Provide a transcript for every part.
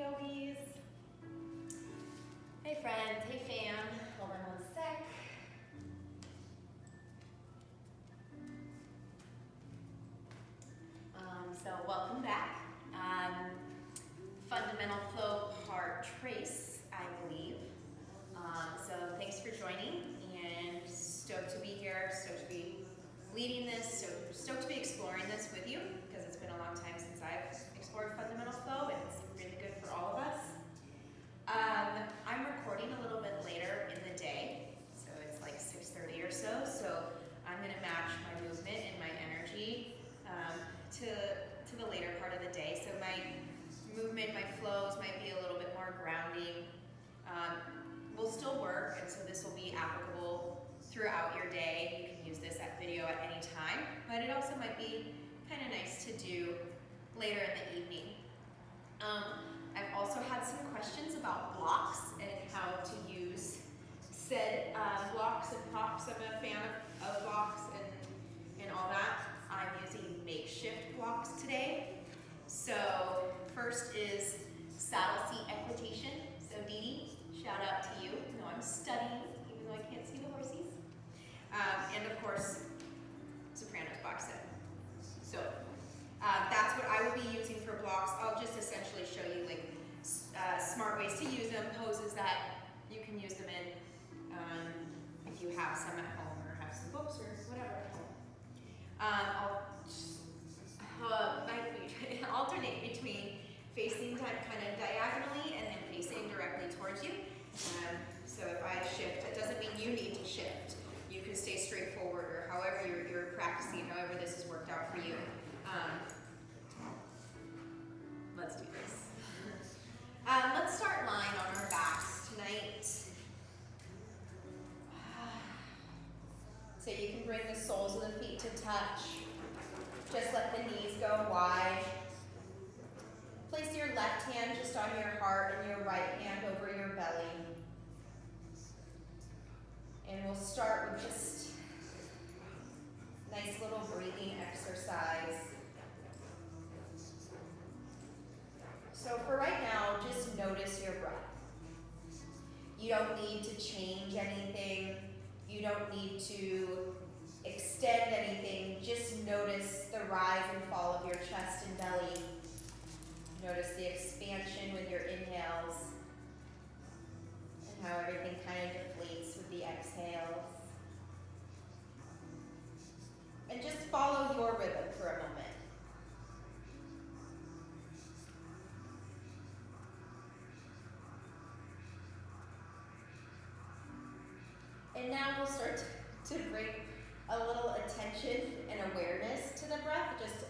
yogis. Hey friends, hey fam. Hold on one sec. So welcome back. Fundamental flow part trace, I believe. So thanks for joining, and stoked to be here, stoked to be leading this, stoked to be exploring this with you, because it's been a long time since I've explored fundamental flow, and it's really good for all of us. I'm recording a little bit later in the day, so it's like 6:30 or so, I'm going to match my movement and my energy to the later part of the day. So my movement, my flows might be a little bit more grounding. Will still work, and so this will be applicable throughout your day. You can use this video at any time, but it also might be kind of nice to do later in the evening. I've also had some questions about blocks and how to use said blocks and props. I'm a fan of blocks and all that. I'm using makeshift blocks today. So first is saddle seat equitation. So Dee Dee, shout out to you. You know I'm studying, even though I can't see the horses. And of course, Sopranos box set. So that's what I will be using for blocks. I'll just essentially show you like smart ways to use them, poses that you can use them in if you have some at home or have some books or whatever at home. I'll alternate between facing kind of diagonally and then facing directly towards you. So if I shift, it doesn't mean you need to shift. You can stay straightforward or however you're practicing, however this has worked out for you. Let's do this. Let's start lying on our backs tonight. So you can bring the soles of the feet to touch. Just let the knees go wide. Place your left hand just on your heart and your right hand over your belly. And we'll start with just nice little breathing exercise. So for right now, just notice your breath. You don't need to change anything. You don't need to extend anything. Just notice the rise and fall of your chest and belly. Notice the expansion with your inhales and how everything kind of deflates with the exhales. And just follow your rhythm for a moment. And now we'll start to bring a little attention and awareness to the breath. Just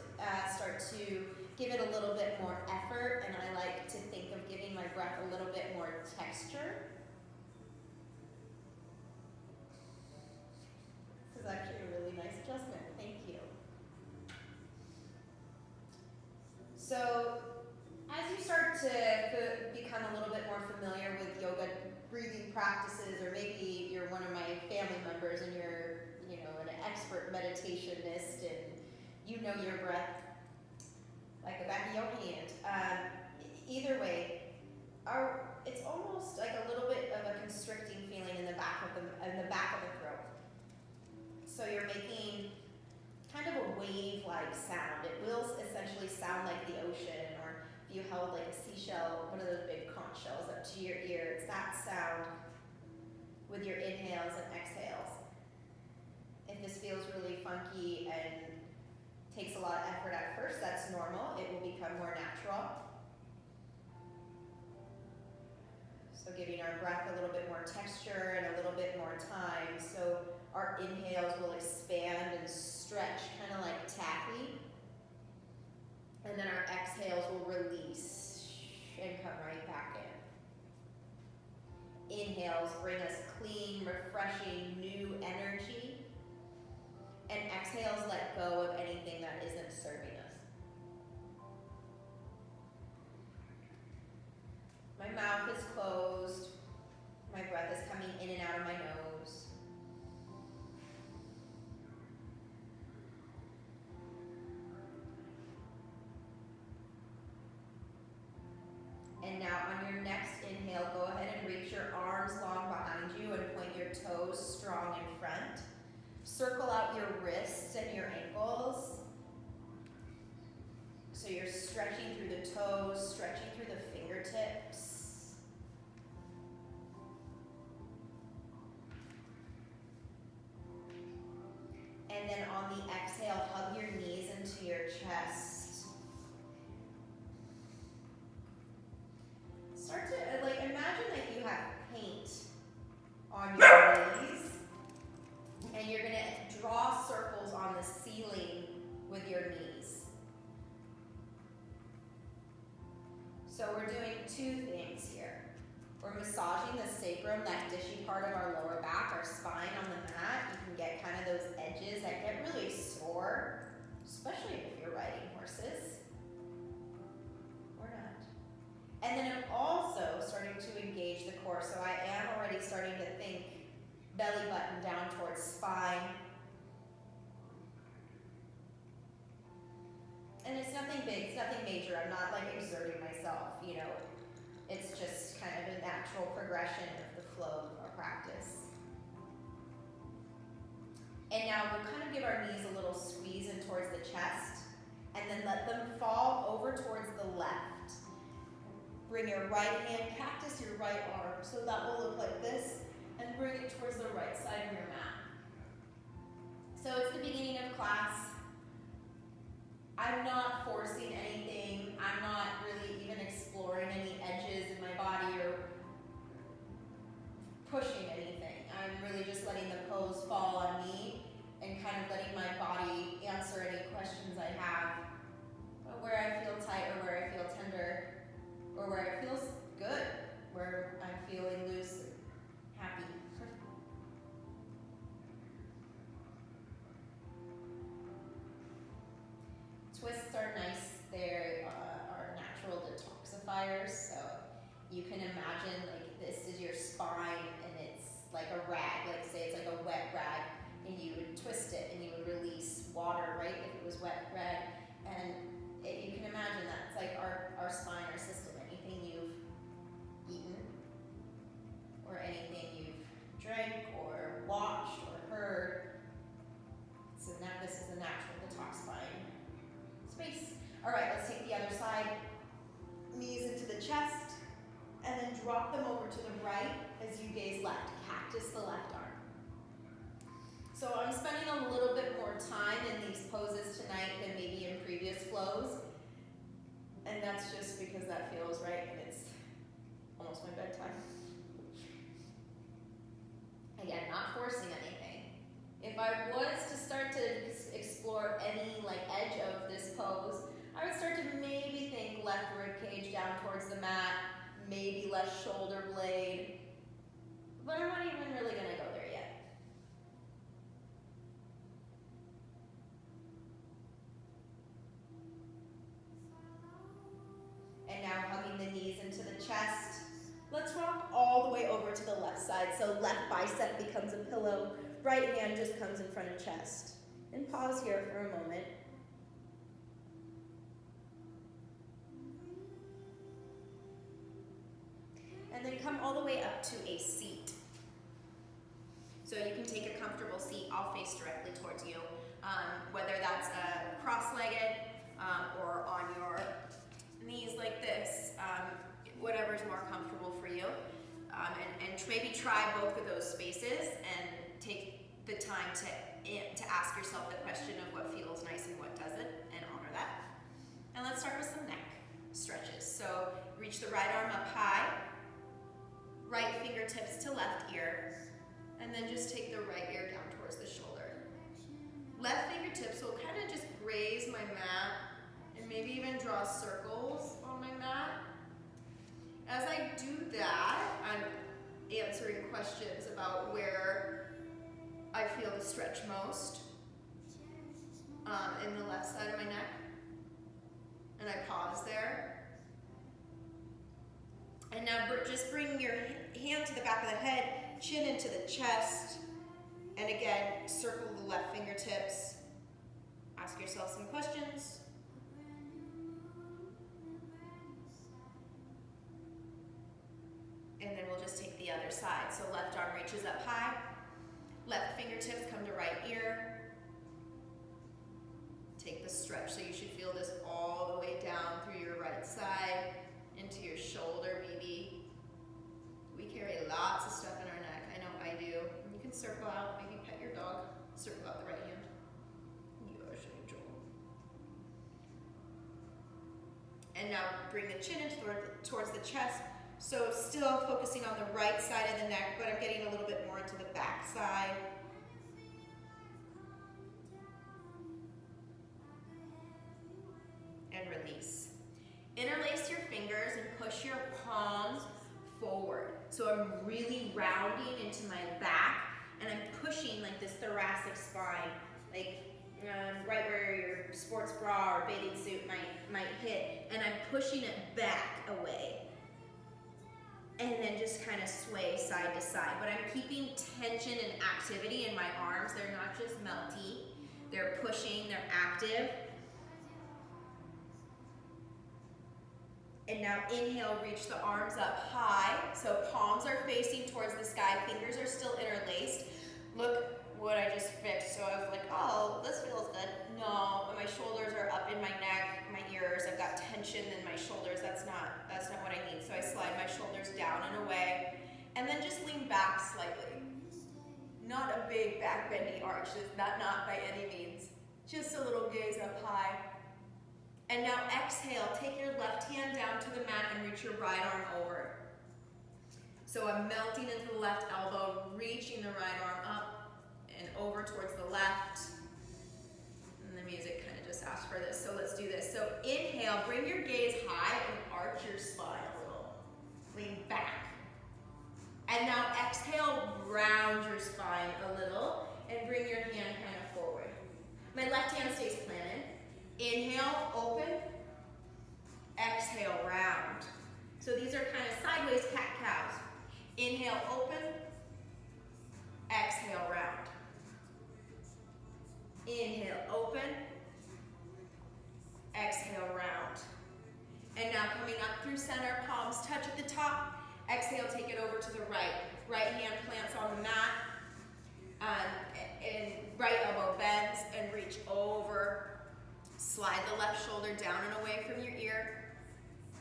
start to give it a little bit more effort, and I like to think of giving my breath a little bit more texture. This is actually a really nice adjustment. Thank you. So as you start to become a little bit more familiar with yoga breathing practices, or maybe you're one of my family members and you're an expert meditationist and you know your breath like the back of your hand. Either way, it's almost like a little bit of a constricting feeling in the back of the throat. So you're making kind of a wave-like sound. It will essentially sound like the ocean, or if you held like a seashell, one of those big conch shells up to your ear, it's that sound with your inhales and exhales. If this feels really funky and takes a lot of effort at first, that's normal. It will become more natural. So giving our breath a little bit more texture and a little bit more time. So our inhales will expand and stretch, kind of like taffy. And then our exhales will release and come right back in. Inhales bring us clean, refreshing, new energy. And exhales let go of anything that isn't serving us. My mouth is closed. My breath is coming in and out of my nose. And now next inhale, go ahead and reach your arms long behind you and point your toes strong in front. Circle out your wrists and your ankles. So you're stretching through the toes, stretching through the fingertips. And then on the exhale, hug your knees into your chest. Start to, imagine like you have paint on your knees, and you're gonna draw circles on the ceiling with your knees. So we're doing two things here. We're massaging the sacrum, that dishy part of our lower back, our spine on the mat. You can get kind of those edges that get really sore, especially if you're riding horses. Or not. And then I'm also starting to engage the core. So I am already starting to think belly button down towards spine. And it's nothing big, it's nothing major. I'm not like exerting myself, you know. It's just kind of a natural progression of the flow of our practice. And now we'll kind of give our knees a little squeeze in towards the chest, and then let them fall over towards the left. Bring your right hand, cactus your right arm, so that will look like this, and bring it towards the right side of your mat. So it's the beginning of class. I'm not forcing anything. I'm not really even exploring any edges in my body or pushing anything. I'm really just letting the pose fall on me and kind of letting my body answer any questions I have, where I feel tight or where I feel tender, or where it feels good, where I'm feeling loose and happy. Twists are nice. They are natural detoxifiers. So you can imagine like this is your spine and it's like a rag, like say it's like a wet rag, and you would twist it and you would release water, right? If it was wet rag. And you can imagine that it's like our spine, our system, anything you've eaten or anything you've drank or watched or heard. So now this is a natural detox spine space. All right, let's take the other side. Knees into the chest, and then drop them over to the right as you gaze left. Cactus the left arm. So I'm spending a little bit more time in these poses tonight than maybe in previous flows. And that's just because that feels right and it's almost my bedtime. Again, not forcing anything. If I was to start to explore any edge of this pose, I would start to maybe think left rib cage down towards the mat, maybe left shoulder blade, but I'm not even really gonna go there yet. And now hugging the knees into the chest. Let's rock all the way over to the left side. So left bicep becomes a pillow, right hand just comes in front of chest. And pause here for a moment. And then come all the way up to a seat. So you can take a comfortable seat. I'll face directly towards you. Whether that's cross-legged or on your knees like this, whatever's more comfortable for you. And maybe try both of those spaces and take the time to ask yourself the question of what feels nice and what doesn't, and honor that. And let's start with some neck stretches. So reach the right arm up high, right fingertips to left ear, and then just take the right ear down towards the shoulder. Left fingertips will kind of just graze my mat and maybe even draw circles on my mat. As I do that, I'm answering questions about where I feel the stretch most in the left side of my neck. And I pause there. And now just bring your hand to the back of the head, chin into the chest, and again, circle the left fingertips. Ask yourself some questions. And then we'll just take the other side. So left arm reaches up high, left fingertips come to right ear. Take the stretch, so you should feel this all the way down through your right side, into your shoulder maybe. We carry lots of stuff in our neck, I know I do. You can circle out, maybe pet your dog, circle out the right hand. And now bring the chin in towards the chest. So still focusing on the right side of the neck, but I'm getting a little bit more into the back side. And release. Interlace your fingers and push your palms forward. So I'm really rounding into my back, and I'm pushing like this thoracic spine, like right where your sports bra or bathing suit might hit, and I'm pushing it back away. And then just kind of sway side to side. But I'm keeping tension and activity in my arms. They're not just melty. They're pushing, they're active. And now inhale, reach the arms up high. So palms are facing towards the sky, fingers are still interlaced. Look what I just fixed. So I was like, oh, this feels good. No, my shoulders are up in my neck, my ears. I've got tension in my shoulders. That's not what I need. So I slide my shoulders down and away, and then just lean back slightly. Not a big back bendy arch, not by any means. Just a little gaze up high. And now exhale, take your left hand down to the mat and reach your right arm over. So I'm melting into the left elbow, reaching the right arm up and over towards the left. And the music kind of just asks for this, so let's do this. So inhale, bring your gaze high and arch your spine a little. Lean back. And now exhale, round your spine a little and bring your hand kind of forward. My left hand stays planted. Inhale, open. Exhale, round. So these are kind of sideways cat-cows. Inhale, open. Exhale, round. Inhale, open. Exhale, round. And now coming up through center, palms touch at the top. Exhale, take it over to the right. Right hand plants on the mat. And right elbow bends and reach over. Slide the left shoulder down and away from your ear.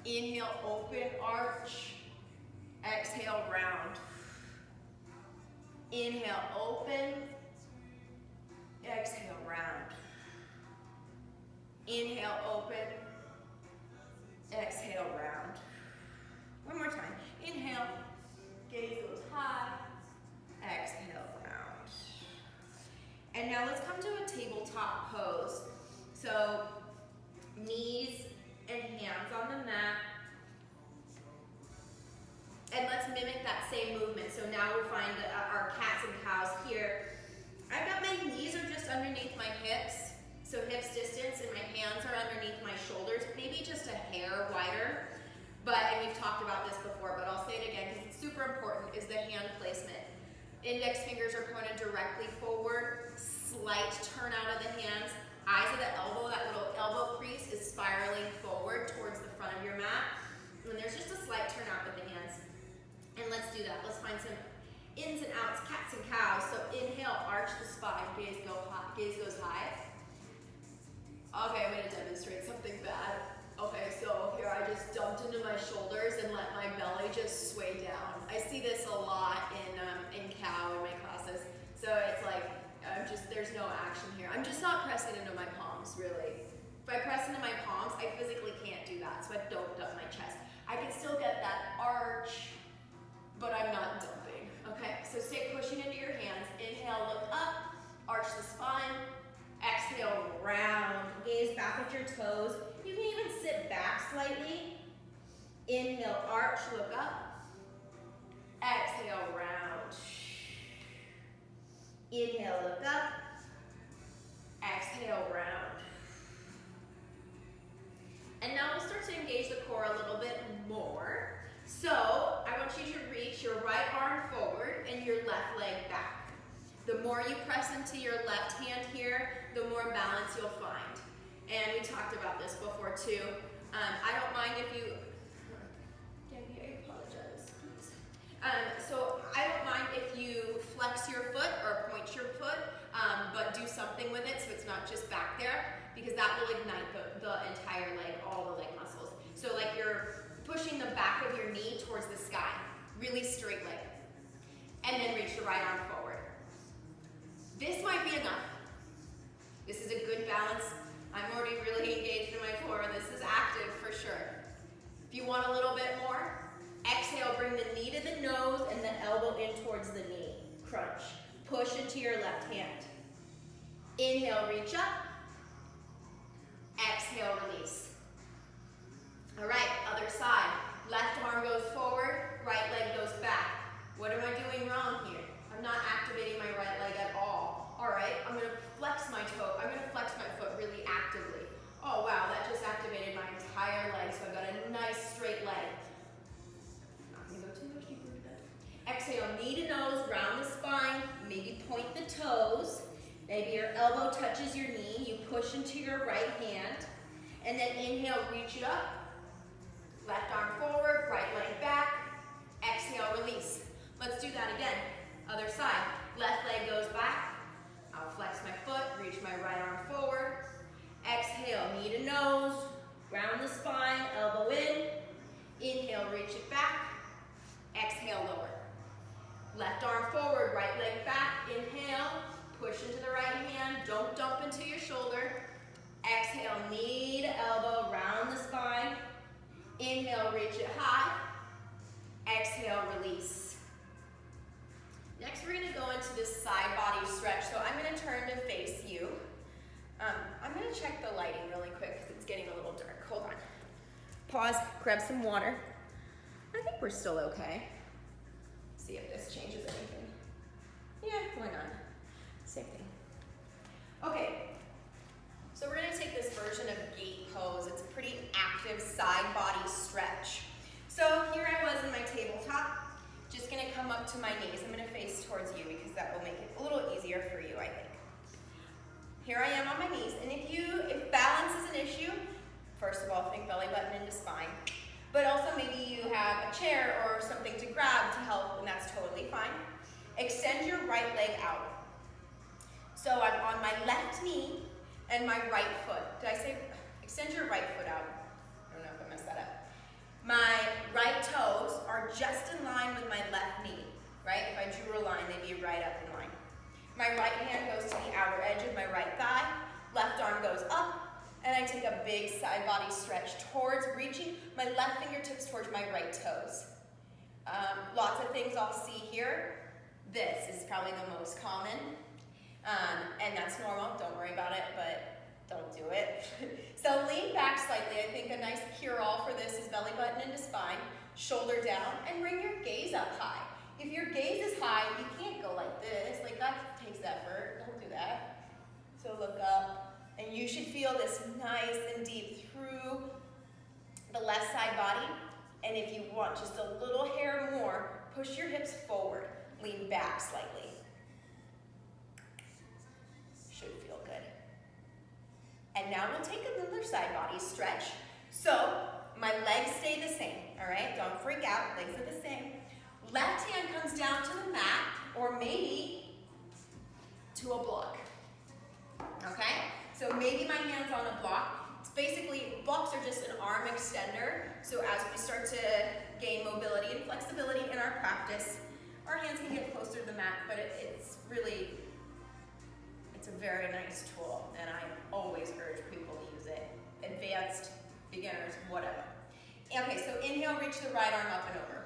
Inhale, open, arch. Exhale, round. Inhale, open. Exhale, round. Inhale, open. Exhale, round. One more time. Inhale, gaze goes high. Exhale, round. And now let's come to a tabletop pose. So knees and hands on the mat. And let's mimic that same movement. So now we'll find our cats and cows here. I've got my knees are just underneath my hips. So hips distance, and my hands are underneath my shoulders, maybe just a hair wider. And we've talked about this before, but I'll say it again because it's super important, is the hand placement. Index fingers are pointed directly forward, slight turn out of the hands. Eyes of the elbow, that little elbow crease is spiraling forward towards the front of your mat. And there's just a slight turn out with the hands. And let's do that. Let's find some ins and outs, cats and cows. So inhale, arch the spine, gaze goes high. Okay, I'm gonna demonstrate something bad. Okay, so here I just dumped into my shoulders and let my belly just sway down. I see this a lot in cow in my classes. So it's like, there's no action here. I'm just not pressing into my palms, really. If I press into my palms, I physically can't do that, so I don't dump my chest. I can still get that arch, but I'm not dumping, okay? So stay pushing into your hands. Inhale, look up, arch the spine. Exhale, round. Gaze back at your toes. You can even sit back slightly. Inhale, arch, look up. Exhale, round. Inhale, look up. Exhale, round. And now we'll start to engage the core a little bit more. So I want you to reach your right arm forward and your left leg back. The more you press into your left hand here, the more balance you'll find. And we talked about this before too. I don't mind if you, Gabby, I apologize, please. So I don't mind if you flex your foot or point your foot, but do something with it so it's not just back there, because that will ignite the entire leg, all the leg muscles. So like you're pushing the back of your knee towards the sky, really straight leg. And then reach the right arm forward. This might be enough. This is a good balance. I'm already really engaged in my core. This is active for sure. If you want a little bit more, exhale, bring the knee to the nose and the elbow in towards the knee. Crunch. Push into your left hand. Inhale, reach up. Exhale, release. All right, other side. Left arm goes forward, right leg goes back. What am I doing wrong here? I'm not activating my right leg at all. All right, I'm gonna flex my toe. I'm gonna flex my foot really actively. Oh wow, that just activated my entire leg, so I've got a nice straight leg. Not gonna go too much deeper into that. Exhale, knee to nose, round the spine, maybe point the toes. Maybe your elbow touches your knee, you push into your right hand, and then inhale, reach it up. Left arm forward, right leg back. Exhale, release. Let's do that again. Other side. Left leg goes back. I'll flex my foot, reach my right arm forward. Exhale, knee to nose. Round the spine, elbow in. Inhale, reach it back. Exhale, lower. Left arm forward, right leg back. Inhale, push into the right hand. Don't dump into your shoulder. Exhale, knee to elbow, round the spine. Inhale, reach it high. Exhale, release. Next, we're gonna go into this side body stretch. So I'm gonna turn to face you. I'm gonna check the lighting really quick because it's getting a little dark. Hold on. Pause, grab some water. I think we're still okay. See if this changes anything. Yeah, why not? Same thing. Okay, so we're gonna take this version of gate pose. It's a pretty active side body stretch. So here I was in my tabletop, just gonna come up to my knees. I'm gonna face towards you because that will make it a little easier for you, I think. Here I am on my knees, and if balance is an issue, first of all, think belly button into spine, but also maybe you have a chair or something to grab to help, and that's totally fine. Extend your right leg out. So I'm on my left knee and my right foot. Did I say, extend your right foot out? I don't know if I messed that up. My right toes are just in line with my left knee, right? If I drew a line, they'd be right up in line. My right hand goes to the outer edge of my right thigh, left arm goes up, and I take a big side body stretch towards reaching my left fingertips towards my right toes. Lots of things I'll see here. This is probably the most common, and that's normal. Don't worry about it, but don't do it. So lean back slightly. I think a nice cure-all for this is belly button into spine, shoulder down, and bring your gaze up high. If your gaze is high, you can't go like this. Like that takes effort. Don't do that. So look up, and you should feel this nice and deep through the left side body. And if you want just a little hair more, push your hips forward. Lean back slightly. Should feel good. And now we'll take another side body stretch. So my legs stay the same, all right? Don't freak out, legs are the same. Left hand comes down to the mat, or maybe to a block, okay? So maybe my hand's on a block. It's basically, blocks are just an arm extender. So as we start to gain mobility and flexibility in our practice, our hands can get closer to the mat, but it's a very nice tool, and I always urge people to use it. Advanced, beginners, whatever. Okay, so inhale, reach the right arm up and over.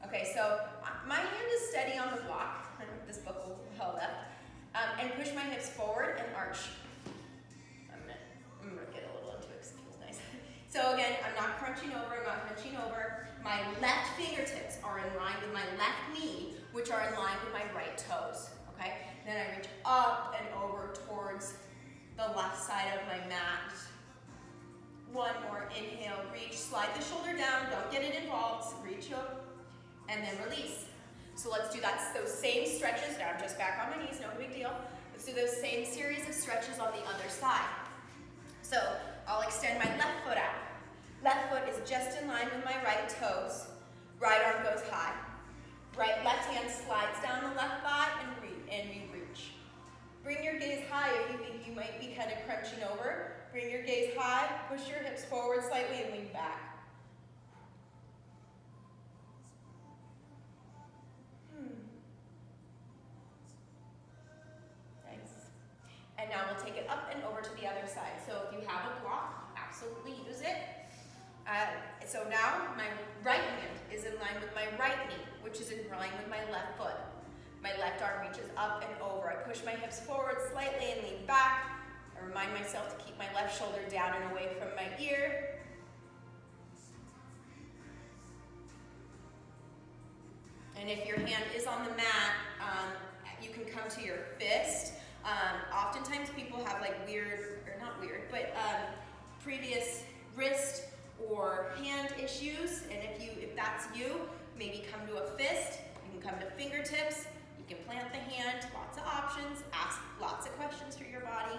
Okay, so my hand is steady on the block. I don't know if this book will hold up. And push my hips forward and arch. I'm gonna get a little into it because it feels nice. So again, I'm not crunching over, I'm not hunching over. My left fingertips are in line with my left knee, which are in line with my right toes, okay? Then I reach up and over towards the left side of my mat. One more, inhale, reach, slide the shoulder down, don't get it involved, reach up, and then release. So let's do that, those same stretches. Now I'm just back on my knees, no big deal. Let's do those same series of stretches on the other side. So I'll extend my left foot out. Left foot is just in line with my right toes. Right arm goes high. Left hand slides down the left thigh and we reach. Bring your gaze high if you think you might be kind of crunching over. Bring your gaze high, push your hips forward slightly and lean back. Nice. And now we'll take it up and over to the other side. So if you have a block, absolutely use it. So now my right hand is in line with my right knee, which is in line with my left foot. My left arm reaches up and over. I push my hips forward slightly and lean back. I remind myself to keep my left shoulder down and away from my ear. And if your hand is on the mat, you can come to your fist. Oftentimes people have like previous wrist or hand issues, and if that's you, maybe come to a fist. You can come to fingertips. You can plant the hand. Lots of options. Ask lots of questions for your body,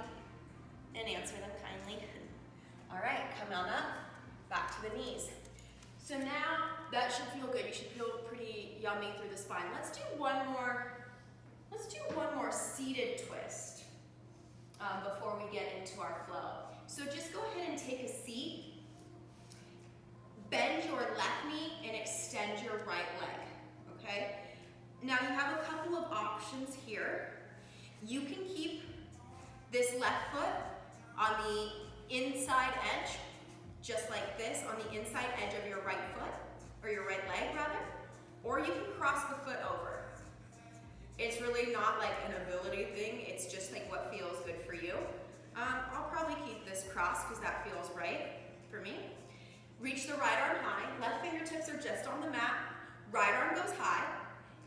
and answer them kindly. All right, come on up, back to the knees. So now that should feel good. You should feel pretty yummy through the spine. Let's do one more seated twist before we get into our flow. So just go ahead and take a seat. Bend your left knee and extend your right leg, okay? Now you have a couple of options here. You can keep this left foot on the inside edge, just like this, on the inside edge of your right foot, or your right leg rather, or you can cross the foot over. It's really not like an ability thing, it's just like what feels good for you. I'll probably keep this crossed because that feels right for me. Reach the right arm high, left fingertips are just on the mat, right arm goes high,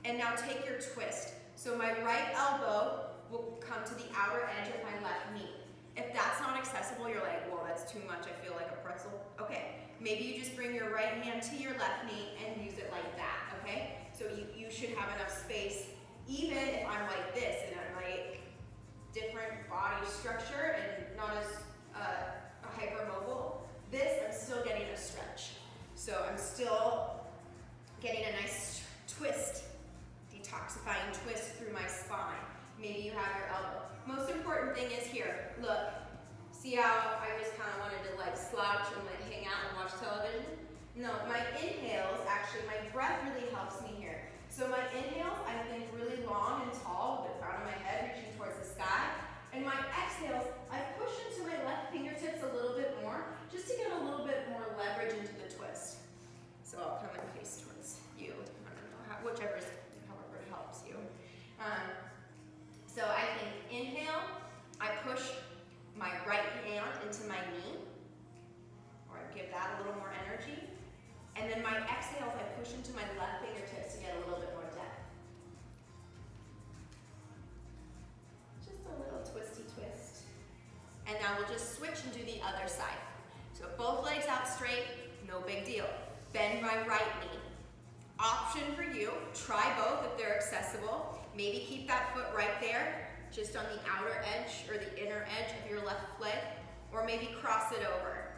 and now take your twist. So my right elbow will come to the outer edge of my left knee. If that's not accessible, you're like, well, that's too much, I feel like a pretzel. Okay, maybe you just bring your right hand to your left knee and use it like that, okay? So you should have enough space, even if I'm like this and I'm like different body structure and not as hypermobile. This, I'm still getting a stretch. So I'm still getting a nice twist, detoxifying twist through my spine. Maybe you have your elbow. Most important thing is here, look, see how I just kind of wanted to like slouch and like hang out and watch television? No, my inhales, actually my breath really helps me here. So my inhales, I think really long and tall with the crown of my head reaching towards the sky. And my exhales, I push into my left fingertips a little bit more, just to get a little bit more leverage into the twist. So I'll come and face towards you. I don't know, however it helps you. So I think inhale, I push my right hand into my knee, or I give that a little more energy. And then my exhales, I push into my left fingertips to get a little bit more depth. Just a little twisty twist. And now we'll just switch and do the other side. So both legs out straight, no big deal. Bend my right knee. Option for you, try both if they're accessible. Maybe keep that foot right there, just on the outer edge or the inner edge of your left leg, or maybe cross it over.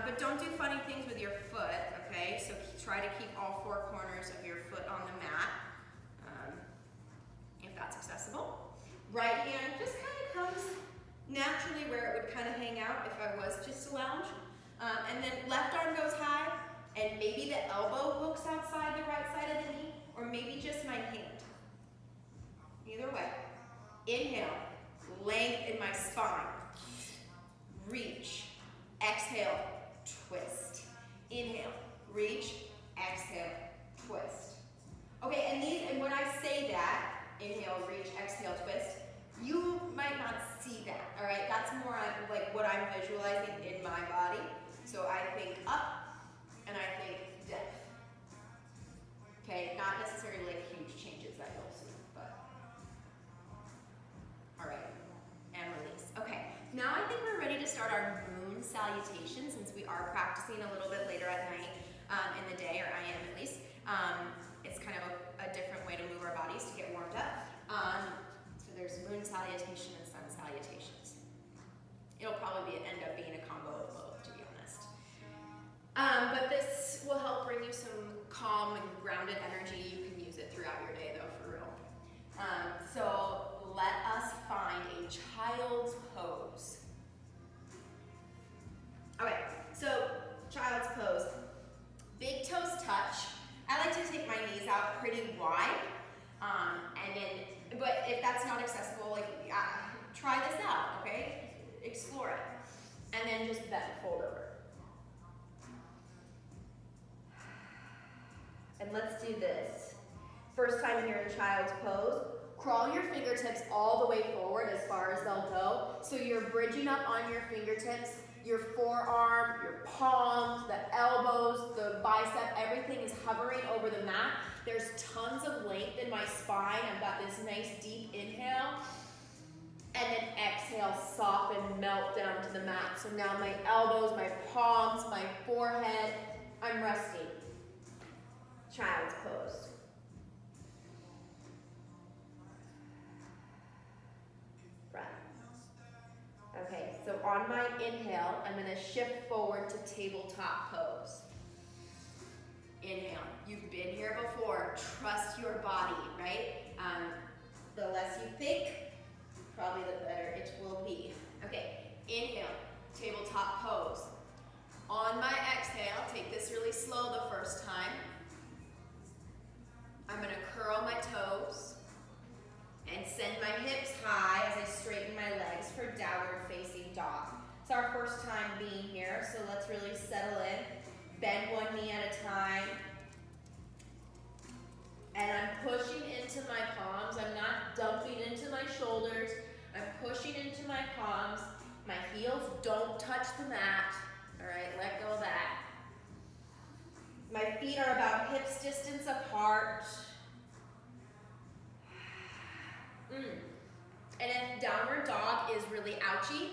But don't do funny things with your foot, okay? So try to keep all four corners of your foot on the mat, if that's accessible. Right hand just kind of comes naturally where it would kind of hang out if I was just a lounge. And then left arm goes high, and maybe the elbow hooks outside the right side of the knee, or maybe just my hand. Either way. Inhale, length in my spine. Reach. Exhale, twist. Inhale, reach, exhale, twist. Okay, and when I say that, inhale, reach, exhale, twist, you might not see that, all right? That's more like what I'm visualizing in my body. So I think up, and I think depth. Okay, not necessarily like huge changes that you'll see, but. All right, and release. Okay, now I think we're ready to start our moon salutation, since we are practicing a little bit later at night in the day, or I am at least. It's kind of a different way to move our bodies to get warmed up. So there's moon salutation and sun salutations. It'll probably end up being a combo of both, to be honest. But this will help bring you some calm and grounded energy. You can use it throughout not accessible, like, try this out, okay? Explore it. And then just bend, fold over. And let's do this. First time here in child's pose, crawl your fingertips all the way forward as far as they'll go. So you're bridging up on your fingertips, your forearm, your palms, the elbows, the bicep, everything is hovering over the mat. There's tons of length in my spine. I've got this nice deep inhale. And then exhale, soften, melt down to the mat. So now my elbows, my palms, my forehead, I'm resting. Child's pose. Breath. Okay, so on my inhale, I'm gonna shift forward to tabletop pose. Inhale. You've been here before. Trust your body, right? The less you think, probably the better it will be. Okay, inhale, tabletop pose. On my exhale, take this really slow the first time. I'm gonna curl my toes and send my hips high as I straighten my legs for downward facing dog. It's our first time being here, so let's really settle in. Bend one knee at a time. And I'm pushing into my palms. I'm not dumping into my shoulders. I'm pushing into my palms. My heels don't touch the mat. All right, let go of that. My feet are about hips distance apart. And if downward dog is really ouchy,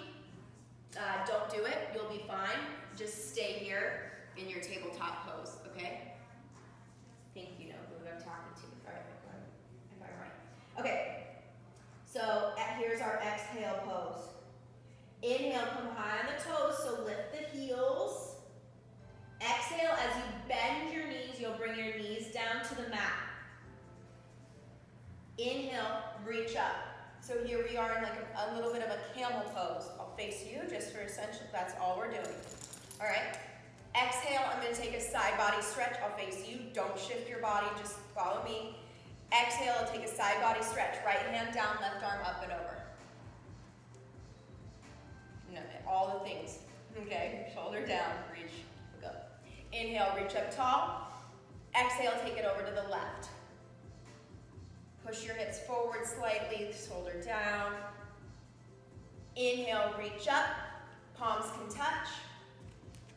don't do it. You'll be fine. Just stay here in your tabletop pose, okay? I think you know who I'm talking to. All right, if I'm right. Okay, so here's our exhale pose. Inhale, come high on the toes, so lift the heels. Exhale, as you bend your knees, you'll bring your knees down to the mat. Inhale, reach up. So here we are in like a little bit of a camel pose. I'll face you just for essential, that's all we're doing. All right, exhale, I'm gonna take a side body stretch. I'll face you, don't shift your body, just follow me. Exhale, I'll take a side body stretch. Right hand down, left arm up and over. No, all the things, okay? Shoulder down, reach, go. Inhale, reach up tall. Exhale, take it over to the left. Push your hips forward slightly, shoulder down. Inhale, reach up, palms can touch.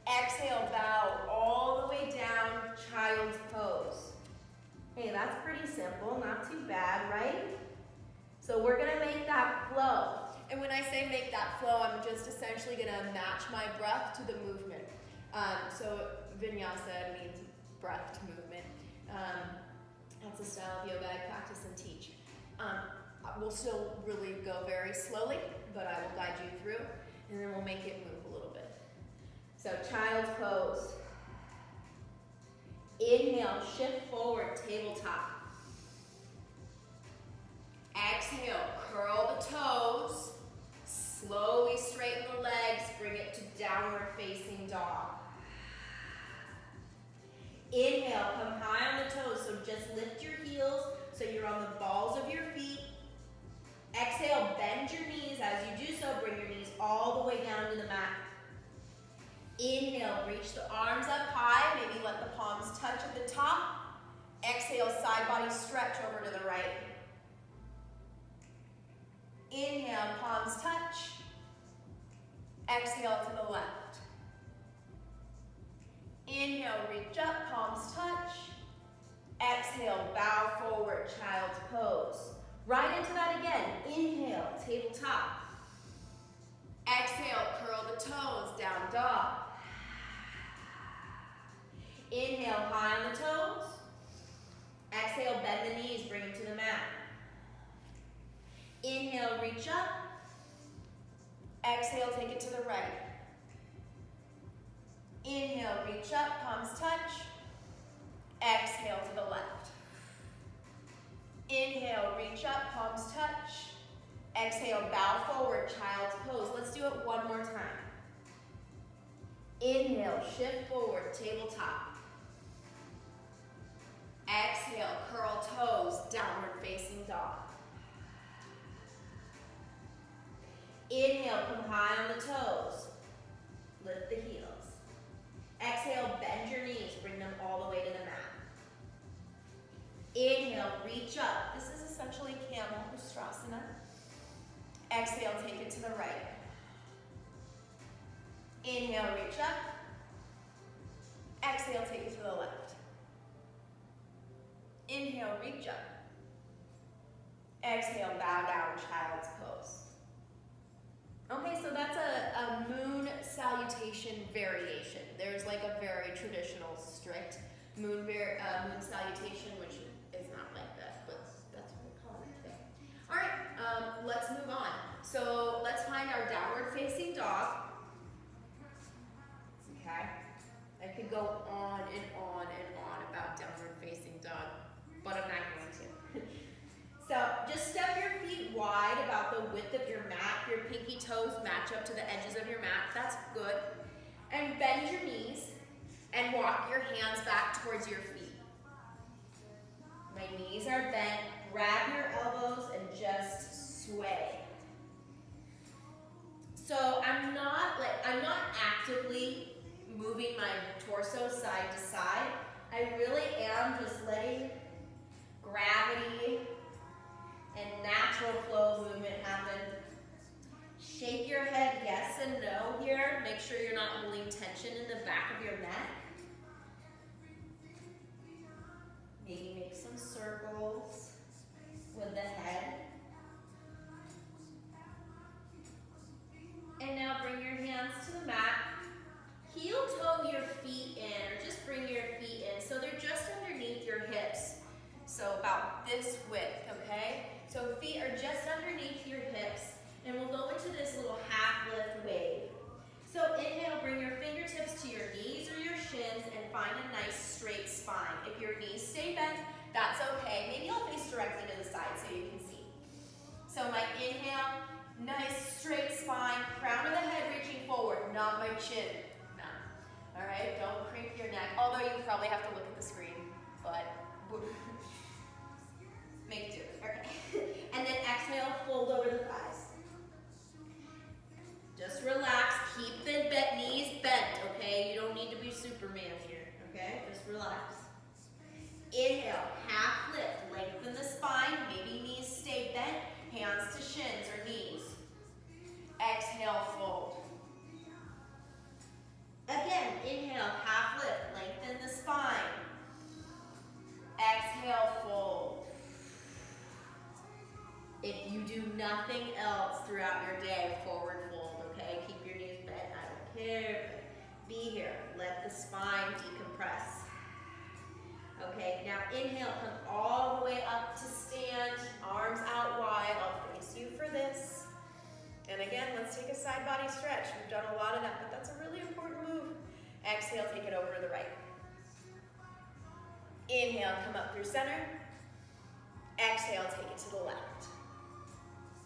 Exhale, bow all the way down, child's pose. Hey, that's pretty simple, not too bad, right? So we're gonna make that flow. And when I say make that flow, I'm just essentially gonna match my breath to the movement. So vinyasa means breath to movement. That's a style of yoga I practice and teach. We'll still really go very slowly, but I will guide you through, and then we'll make it move a little bit. So child's pose. Inhale, shift forward, tabletop. Exhale, curl the toes. Slowly straighten the legs, bring it to downward facing dog. Inhale, come high on the toes, so just lift your heels so you're on the balls of your feet. Exhale, bend your knees. As you do so, bring your knees all the way down to the mat. Inhale, reach the arms up high, maybe let the palms touch at the top. Exhale, side body stretch over to the right. Inhale, palms touch. Exhale to the left. Inhale, reach up, palms touch. Exhale, bow forward, child's pose. Right into that again. Inhale, tabletop. Exhale, curl the toes, down dog. Inhale, high on the toes. Exhale, bend the knees, bring them to the mat. Inhale, reach up. Exhale, take it to the right. Inhale, reach up, palms touch. Exhale to the left. Inhale, reach up, palms touch. Exhale, bow forward, child's pose. Let's do it one more time. Inhale, shift forward, tabletop. Exhale, curl toes, downward facing dog. Inhale, come high on the toes. Lift the heels. Exhale, bend your knees, bring them all the way to the mat. Inhale, reach up. This is essentially camel Ustrasana. Exhale, take it to the right. Inhale, reach up. Exhale, take it to the left. Inhale, reach up. Exhale, bow down, child's pose. Okay, so that's a moon salutation variation. There's like a very traditional, strict moon salutation, which is not like that, but that's what we call it today. All right, let's move on. So let's find our downward facing dog. Okay, I could go on and on and on about downward facing dog, but I'm not going to. So just step your feet wide about the width of your mat. Your pinky toes match up to the edges of your mat. That's good. And bend your knees and walk your hands back towards your feet. My knees are bent. Grab your elbows and just sway. So I'm not actively moving my torso side to side. I really am just letting gravity and natural flow movement happen. Shake your head yes and no here. Make sure you're not holding tension in the back of your neck. Maybe make some circles with the head. And now bring your hands to the mat. Heel toe your feet in, or just bring your feet in so they're just underneath your hips. So about this width, okay? So feet are just underneath your hips, and we'll go into this little half lift wave. So inhale, bring your fingertips to your knees or your shins and find a nice straight spine. If your knees stay bent, that's okay. Maybe I'll face directly to the side so you can see. So my inhale, nice straight spine, crown of the head reaching forward, not my chin. No. All right, don't crank your neck, although you probably have to look at the screen, but make do. Okay. And then exhale, fold over the thighs. Just relax, keep the knees bent, okay? You don't need to be Superman here, okay? Just relax. Inhale, half lift, lengthen the spine, maybe knees stay bent, hands to shins or knees. Exhale, fold. Again, inhale, half lift, lengthen the spine. Exhale, fold. If you do nothing else throughout your day, forward fold, okay? Keep your knees bent, I don't care. Be here, let the spine decompress. Okay, now inhale, come all the way up to stand, arms out wide. I'll face you for this. And again, let's take a side body stretch. We've done a lot of that, but that's a really important move. Exhale, take it over to the right. Inhale, come up through center. Exhale, take it to the left.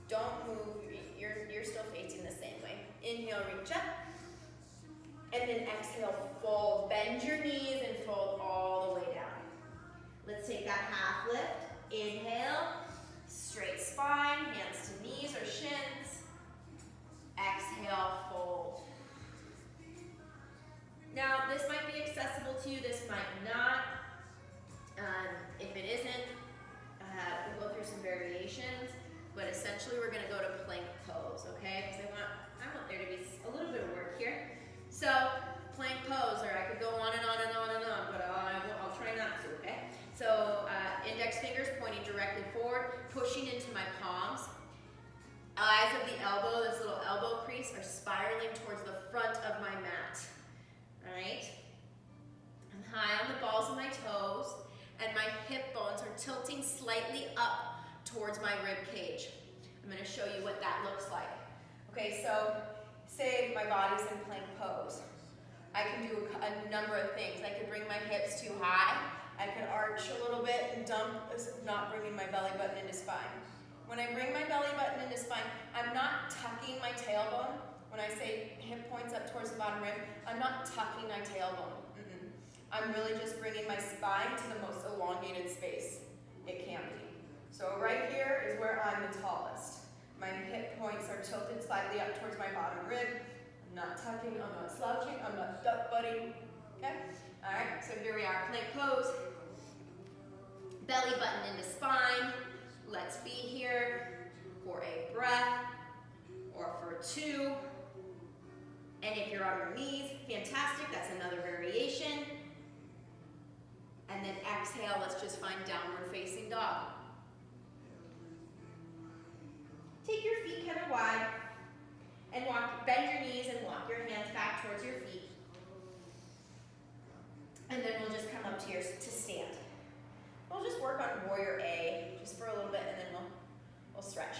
Don't move, you're still facing the same way. Inhale, reach up. And then exhale, fold. Bend your knees and fold all the way down. Let's take that half lift. Inhale, straight spine, hands to knees or shins. Exhale, fold. Now, this might be accessible to you, this might not. If it isn't, we'll go through some variations, but essentially we're gonna go to plank pose, okay? Because I want there to be a little bit of work here. So, plank pose, or I could go on and on and on and on, but I'll try not to, okay? So, index fingers pointing directly forward, pushing into my palms. Eyes of the elbow, this little elbow crease, are spiraling towards the front of my mat, all right? I'm high on the balls of my toes, and my hip bones are tilting slightly up towards my rib cage. I'm gonna show you what that looks like. Okay, so say my body's in plank pose. I can do a number of things. I could bring my hips too high. I could arch a little bit and dump, not bringing my belly button into spine. When I bring my belly button into spine, I'm not tucking my tailbone. When I say hip points up towards the bottom rib, I'm not tucking my tailbone. I'm really just bringing my spine to the most elongated space it can be. So right here is where I'm the tallest. My hip points are tilted slightly up towards my bottom rib. I'm not tucking, I'm not slouching, I'm not duck butting. Okay? Alright, so here we are, plank pose. Belly button into spine. Let's be here for a breath or for 2. And if you're on your knees, fantastic, that's another variation. And then exhale, let's just find downward facing dog. Take your feet kind of wide and bend your knees and walk your hands back towards your feet. And then we'll just come up to stand. We'll just work on warrior A just for a little bit and then we'll stretch.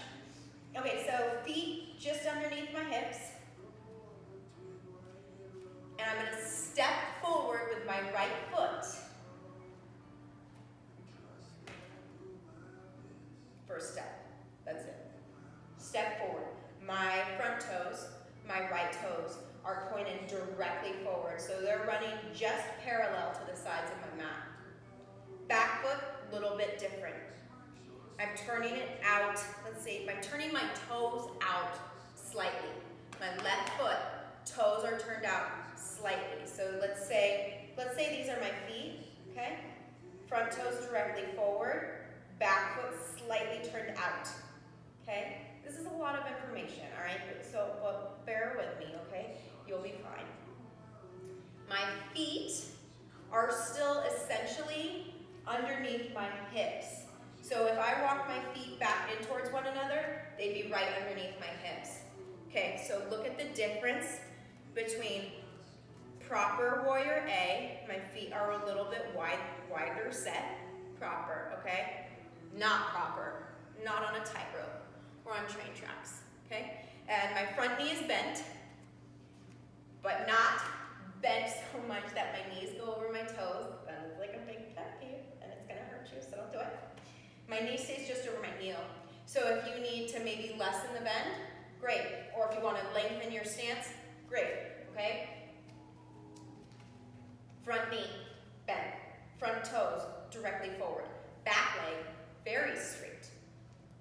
Okay, so feet just underneath my hips. And I'm going to step forward with my right foot. First step. That's it. Step forward. My front toes, my right toes are pointed directly forward. So they're running just parallel to the sides of my mat. Back foot, a little bit different. I'm turning it out. Let's see, I'm turning my toes out slightly. My left foot, toes are turned out slightly. So let's say these are my feet, okay? Front toes directly forward, back foot slightly turned out, okay? This is a lot of information, all right? But bear with me, okay? You'll be fine. My feet are still essentially underneath my hips. So if I walk my feet back in towards one another, they'd be right underneath my hips. Okay, so look at the difference between proper warrior A, my feet are a little bit wider set, proper, okay? Not proper, not on a tightrope or on train tracks, okay? And my front knee is bent, but not bent so much that my knees go over my toes. That is like a big pet peeve, and it's gonna hurt you, so don't do it. My knee stays just over my heel. So if you need to maybe lessen the bend, great. Or if you want to lengthen your stance, great, okay? Front knee, bent. Front toes, directly forward. Back leg, very straight.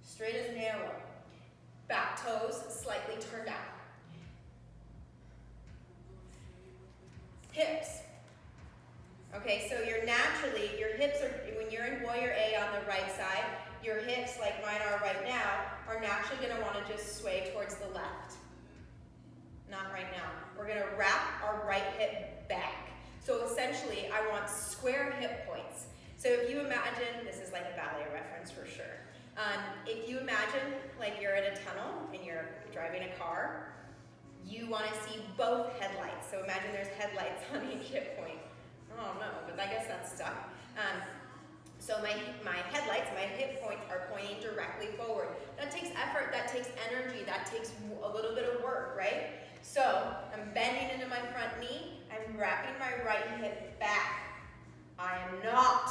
Straight as an arrow. Back toes, slightly turned out. Hips. Okay, so your hips are, when you're in warrior A on the right side, your hips, like mine are right now, are naturally going to want to just sway towards the left. Not right now. We're going to wrap our right hip back. So essentially, I want square hip points. So if you imagine, this is like a ballet reference for sure. If you imagine like you're in a tunnel and you're driving a car, you want to see both headlights. So imagine there's headlights on each hip point. Oh no, but I guess that's stuck. So my headlights, my hip points are pointing directly forward. That takes effort, that takes energy, that takes a little bit of work, right? So I'm bending into my front knee, I'm wrapping my right hip back. I am not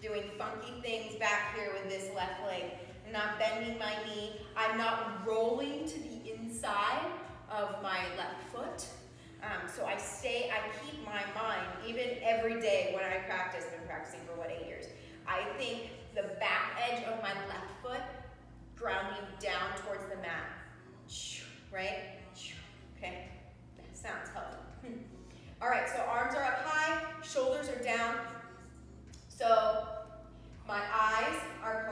doing funky things back here with this left leg. I'm not bending my knee. I'm not rolling to the inside of my left foot. So I keep my mind, even every day when I practice, I've been practicing for 8 years. I think the back edge of my left foot grounding down towards the mat, right? Okay, that sounds healthy. All right, so arms are up high, shoulders are down. So my eyes are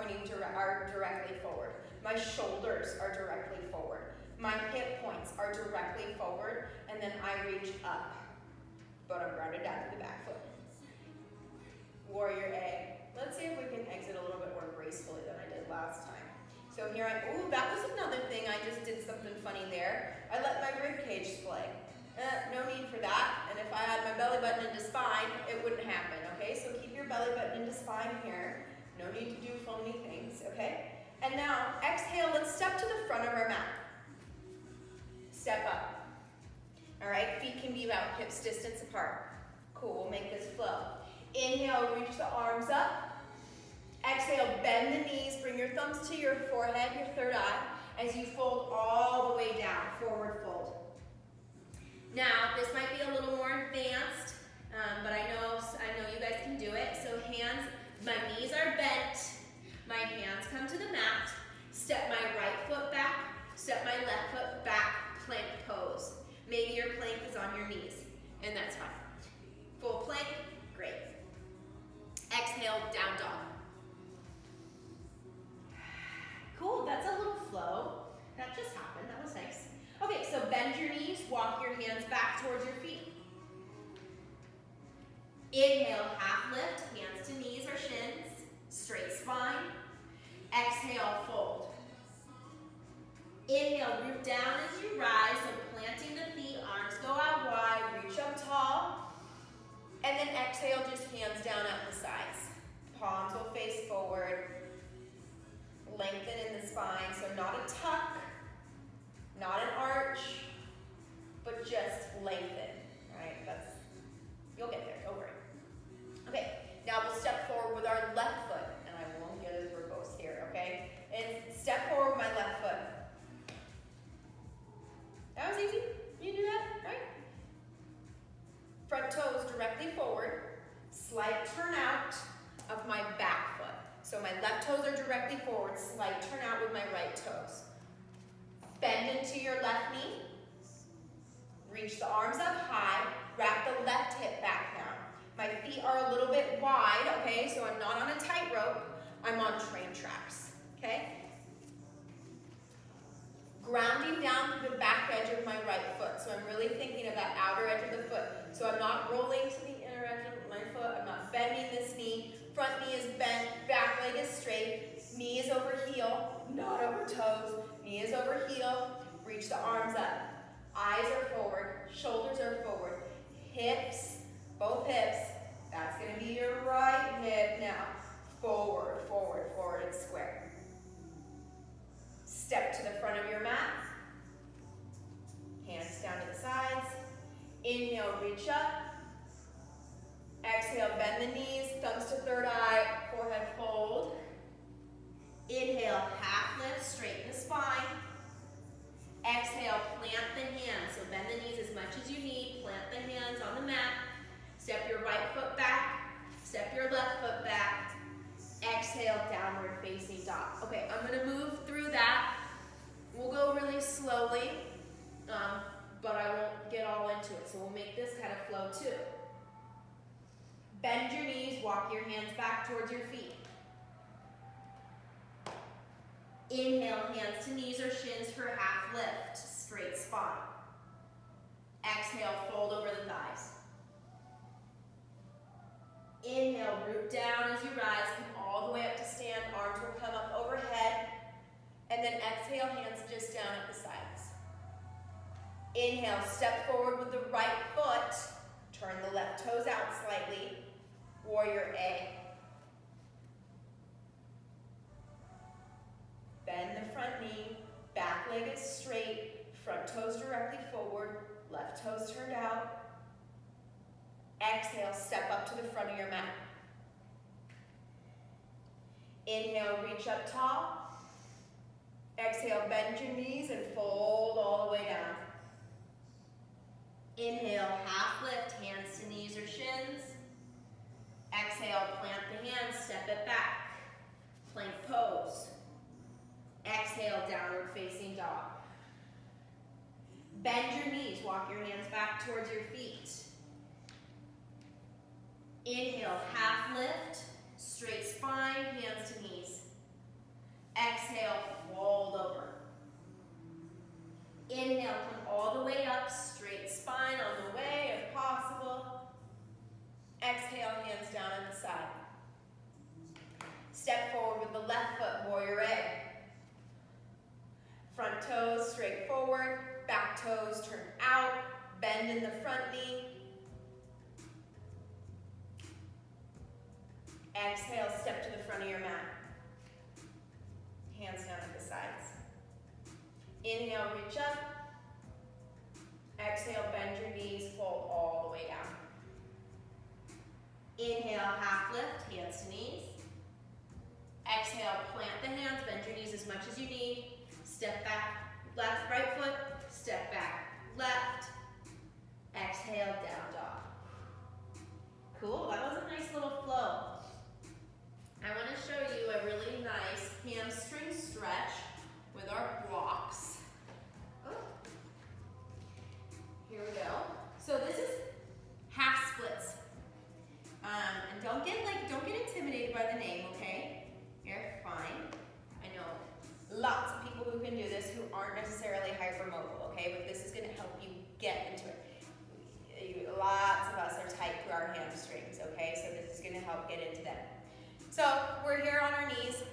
directly forward. My shoulders are directly forward. My hip points are directly forward, and then I reach up, but I'm grounded down to the back foot. Warrior A. Let's see if we can exit a little bit more gracefully than I did last time. So here that was another thing, I just did something funny there. I let my rib cage splay. No need for that, and if I had my belly button into spine, it wouldn't happen, okay? So keep your belly button into spine here. No need to do phony things, okay? And now, exhale, let's step to the front of our mat. Step up. All right, feet can be about hips distance apart. Cool, we'll make this flow. Inhale, reach the arms up. Exhale, bend the knees, bring your thumbs to your forehead, your third eye, as you fold all the way down, forward fold. Now, this might be a little more advanced, but I know you guys can do it. So hands, my knees are bent, my hands come to the mat, step my right foot back, walk your hands back towards your feet. Inhale, half lift, hands to knees or shins, straight spine. Exhale, fold. Inhale, root down as you rise, so planting the feet, arms go out wide, reach up tall. And then exhale, just hands down at the sides. Palms will face forward. Lengthen in the spine, so not a tuck, not an arch, but just lengthen, right? You'll get there, don't worry. Okay, now we'll step forward with our left foot, and I won't get as verbose here, okay? And step forward with my left foot. That was easy. You do that, right? Front toes directly forward. Slight turn out of my back foot. So my left toes are directly forward. Slight turn out with my right toes. Bend into your left knee. Reach the arms up high. Wrap the left hip back now. My feet are a little bit wide, okay? So I'm not on a tightrope. I'm on train tracks, okay? Grounding down through the back edge of my right foot. So I'm really thinking of that outer edge of the foot. So I'm not rolling to the inner edge of my foot. I'm not bending this knee. Front knee is bent, back leg is straight. Knee is over heel, not over toes. Knee is over heel. Reach the arms up. Eyes are forward, shoulders are forward. Hips, both hips. That's gonna be your right hip now. Forward, forward, forward, and square. Step to the front of your mat. Hands down to the sides. Inhale, reach up. Exhale, bend the knees, thumbs to third eye, forehead fold. Inhale, half lift, straighten the spine. Exhale, plant the hands. So bend the knees as much as you need. Plant the hands on the mat. Step your right foot back. Step your left foot back. Exhale, downward facing dog. Okay, I'm gonna move through that. We'll go really slowly, but I won't get all into it. So we'll make this kind of flow too. Bend your knees, walk your hands back towards your feet. Inhale, hands to knees or shins for half lift, straight spine. Exhale, fold over the thighs. Inhale, root down as you rise, come all the way up to stand, arms will come up overhead. And then exhale, hands just down at the sides. Inhale, step forward with the right foot, turn the left toes out slightly. Warrior A. Bend the front knee, back leg is straight, front toes directly forward, left toes turned out. Exhale, step up to the front of your mat. Inhale, reach up tall. Exhale, bend your knees and fold all the way down. Inhale, half lift, hands to knees or shins. Exhale, plant the hands, step it back. Plank pose. Exhale, downward facing dog. Bend your knees, walk your hands back towards your feet. Inhale, half lift, straight spine, hands to knees. Exhale, fold over. Inhale, come all the way up, straight spine on the way if possible. Exhale, hands down on the side. Step forward with the left foot, warrior A. Front toes straight forward, back toes turn out, bend in the front knee. Exhale, step to the front of your mat. Hands down at the sides. Inhale, reach up. Exhale, bend your knees, fold all the way down. Inhale, half lift, hands to knees. Exhale, plant the hands, bend your knees as much as you need. Step back, left, right foot, step back, left. Exhale, down dog. Cool, that was a nice little flow. I want to show you a really nice hamstring stretch with our blocks. Oh. Here we go. So this is half splits. And don't get intimidated by the name, okay? You're fine. I know lots of people who can do this who aren't necessarily hypermobile, okay? But this is going to help you get into it. Lots of us are tight through our hamstrings, okay? So this is gonna help get into them. So we're here on our knees,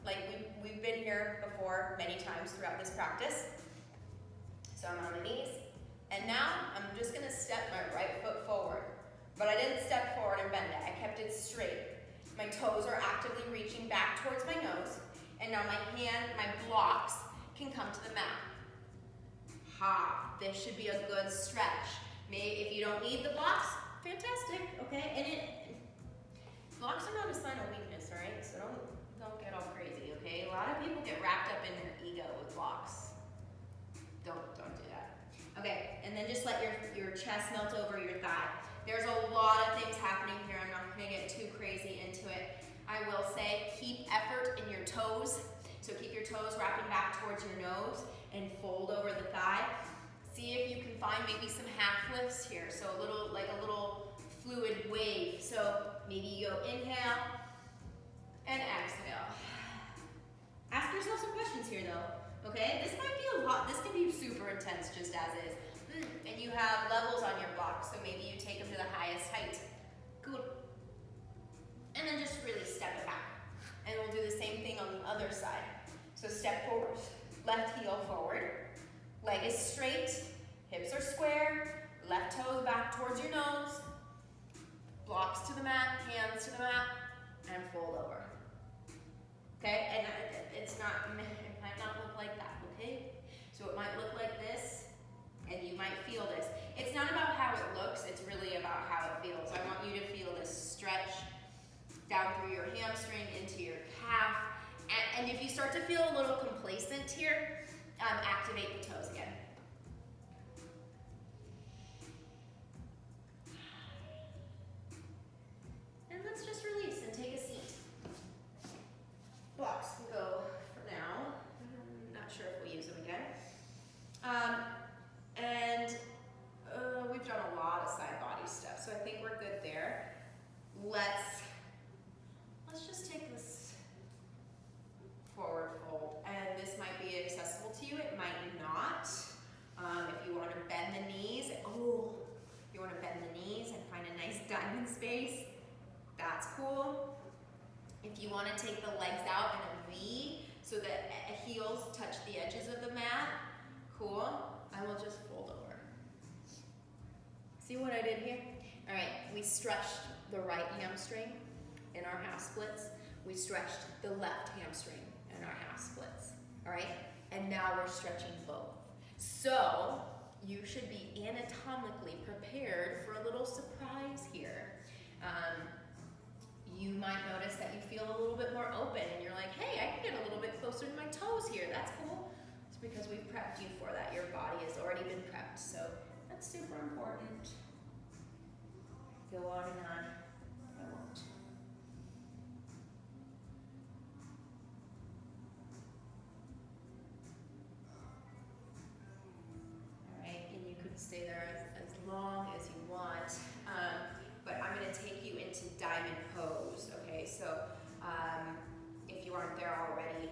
like we've been here before many times throughout this practice. So I'm on the knees, and now I'm just gonna step my right foot forward. But I didn't step forward and bend it, I kept it straight. My toes are actively reaching back towards my nose, and now my blocks can come to the mat. This should be a good stretch. If you don't need the blocks, fantastic, okay? And blocks are not a sign of weakness, all right? So don't get all crazy, okay? A lot of people get wrapped up in their ego with blocks. Don't do that. Okay, and then just let your chest melt over your thigh. There's a lot of things happening here. I'm not gonna get too crazy into it. I will say keep effort in your toes. So keep your toes wrapping back towards your nose and fold over the thigh. See if you can find maybe some half lifts here. So like a little fluid wave. So maybe you go inhale and exhale. Ask yourself some questions here though, okay? This might be a lot. This can be super intense just as is. And you have levels on your block, so maybe you take them to the highest height. Good. And then just really step it back. And we'll do the same thing on the other side. So step forward, left heel forward, leg is straight, hips are square, left toe back towards your nose, blocks to the mat, hands to the mat, and fold over. Okay, and it might not look like that, okay? So it might look like this, and you might feel this. It's not about how it looks, it's really about how it feels. I want you to feel this stretch down through your hamstring, into your calf. And if you start to feel a little complacent here, activate the toes again. And let's just release and take a seat. Blocks can go for now. I'm not sure if we'll use them again. We've done a lot of side body stuff, so I think we're good there. Let's just take this forward fold, and this might be accessible to you, it might not. If you want to bend the knees, if you want to bend the knees and find a nice diamond space, that's cool. If you want to take the legs out in a V so that heels touch the edges of the mat, cool. I will just fold over. See what I did here? All right, we stretched the right hamstring in our half splits. We stretched the left hamstring in our half splits, all right? And now we're stretching both. So you should be anatomically prepared for a little surprise here. You might notice that you feel a little bit more open and you're like, hey, I can get a little bit closer to my toes here. That's cool. It's because we've prepped you for that. Your body has already been prepped, so that's super important. Go on and on. I won't. Alright, and you could stay there as long as you want. But I'm going to take you into diamond pose, okay? So if you aren't there already.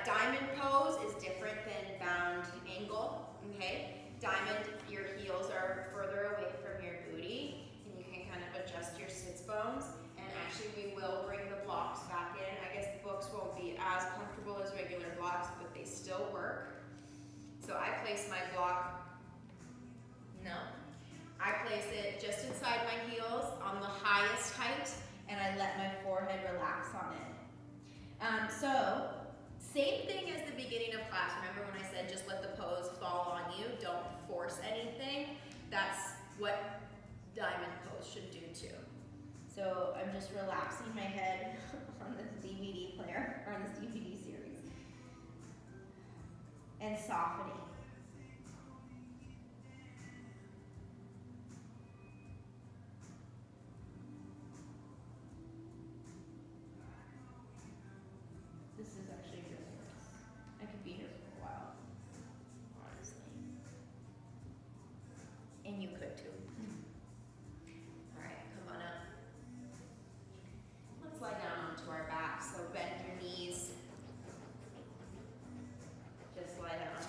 Diamond pose is different than bound angle, okay? Diamond, your heels are further away from your booty, and you can kind of adjust your sits bones. And actually, we will bring the blocks back in. I guess the books won't be as comfortable as regular blocks, but they still work. So I place my block, I place it just inside my heels on the highest height, and I let my forehead relax on it. So, same thing as the beginning of class. Remember when I said just let the pose fall on you, don't force anything? That's what diamond pose should do too. So I'm just relaxing my head on this DVD player, or on this DVD series. And softening. This is actually really nice. I could be here for a while, honestly. And you could too. All right, come on up. Let's lie down onto our back. So bend your knees. Just lie down.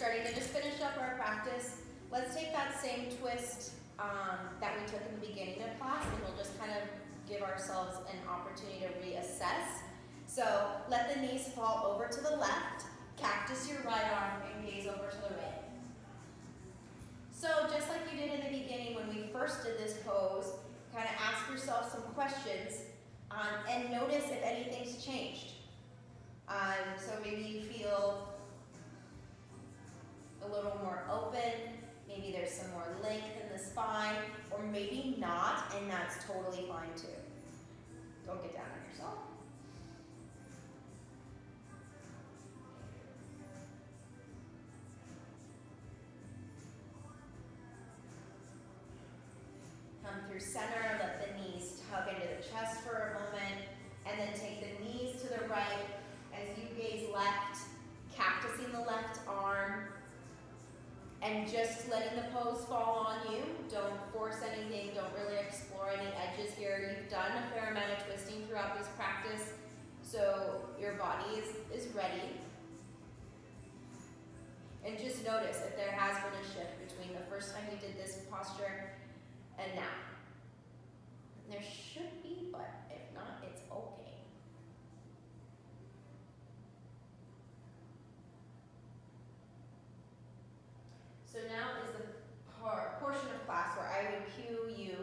starting to just finish up our practice. Let's take that same twist that we took in the beginning of class, and we'll just kind of give ourselves an opportunity to reassess. So let the knees fall over to the left, cactus your right arm, and gaze over to the right. So just like you did in the beginning when we first did this pose, kind of ask yourself some questions and notice if anything's changed. So maybe you feel a little more open, maybe there's some more length in the spine, or maybe not, and that's totally fine too. Don't get down on yourself. Come through center, let the knees tug into the chest for a moment, and then take the knees to the right as you gaze left, cactusing the left arm, and just letting the pose fall on you. Don't force anything, don't really explore any edges here. You've done a fair amount of twisting throughout this practice, so your body is ready. And just notice if there has been a shift between the first time you did this posture and now. There should be, but if not, it's okay. So now is the portion of class where I would cue you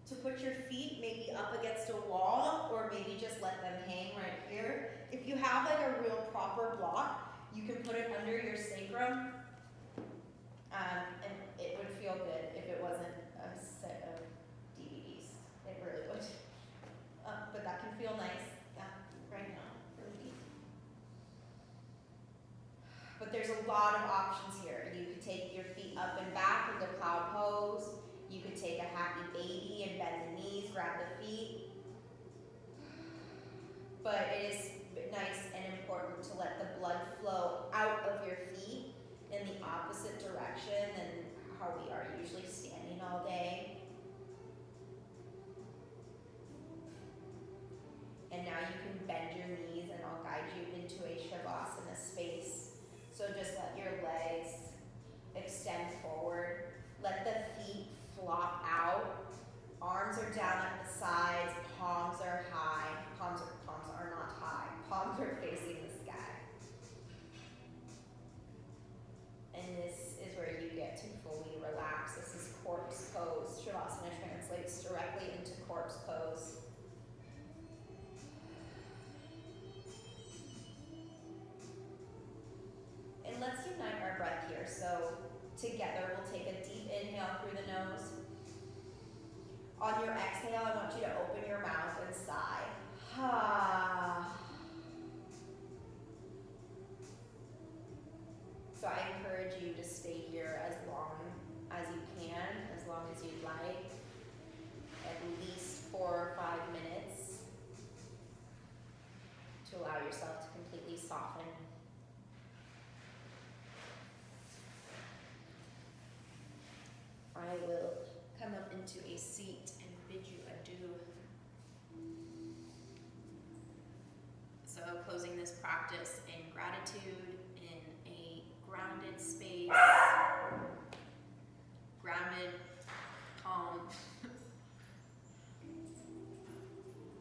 to put your feet maybe up against a wall, or maybe just let them hang right here. If you have like a real proper block, you can put it under your sacrum, and it would feel good if it wasn't a set of DVDs. It really would. But that can feel nice right now for me. But there's a lot of options here. You could take your feet up and back into cloud pose. You could take a happy baby and bend the knees, grab the feet. But it is nice and important to let the blood flow out of your feet in the opposite direction than how we are usually standing all day. And now you can bend your knees, and I'll guide you into a Shavasana space. So just let your legs extend forward. Let the feet flop out. Arms are down at the sides. Palms are high. Palms are not high. Palms are facing the sky. And this is where you get to fully relax. This is corpse pose. Shavasana translates directly into corpse pose. And let's unite our breath here. So together we'll take a deep inhale through the nose. On your exhale, I want you to open your mouth and sigh. So I encourage you to stay here as long as you can, as long as you'd like, at least 4 or 5 minutes, to allow yourself to completely soften. I will come up into a seat and bid you adieu. So closing this practice in gratitude, in a grounded space, grounded, calm,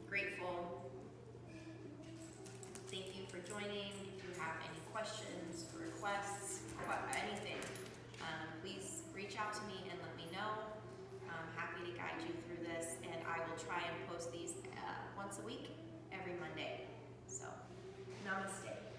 grateful. Thank you for joining. If you have any questions, requests, anything, please reach out to me and let me know. I'm happy to guide you through this, and I will try and post these once a week, every Monday. So, namaste.